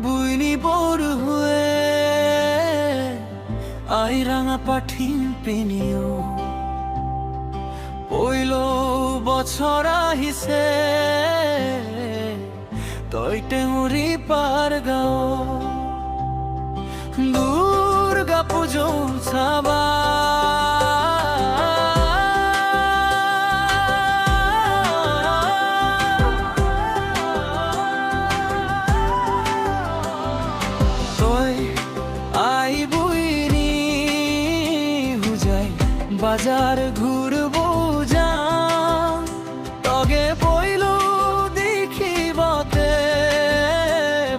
বুইনি বড় হয়ে আই রাঙা পাঠিন পেনিও পইল বছর আহিছে তই টেঙুরি পার গাও দুর্গা পুজো চাবা বাজার ঘুরবো যাম তগে বইল দেখিবতে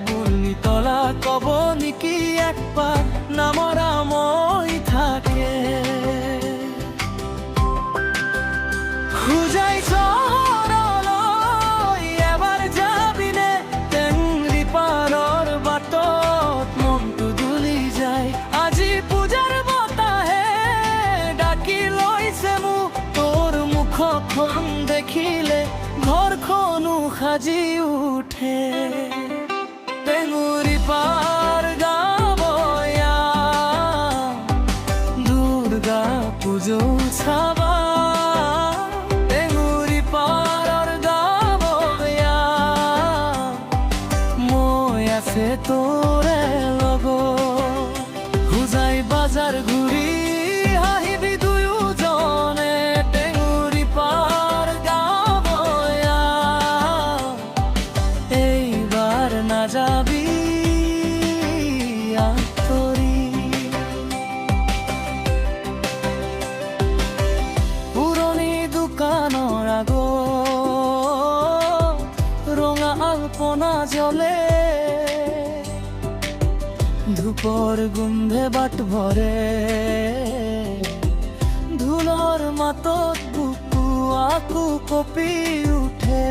বুলনি তলা কব নিকি একবার নামরা মই থাকে খুঁজাই চহরলৈ এবার যাবিনে টেংরি পাৰৰ বাটত মনটো দুলি যায় আজি পূজাৰ মুখখন দেখিলে ঘৰখনো সাজি উঠে টেঙুৰি পাৰ গাবয়া দুৰ্গা পুজো চাবা টেঙুৰি পাৰৰ গাবয়া মই আছে তোৰে লগ খুজাই বাজাৰ ঘূৰি আহিবি দুয়োজনে যাবি আঁতৰি পুৰণি দোকানৰ আগত ৰঙা আলপনা জ্বলে ধূপৰ গোন্ধে বাট ভৰে ঢোলৰ মাতত বুকু আকু কঁপি উঠে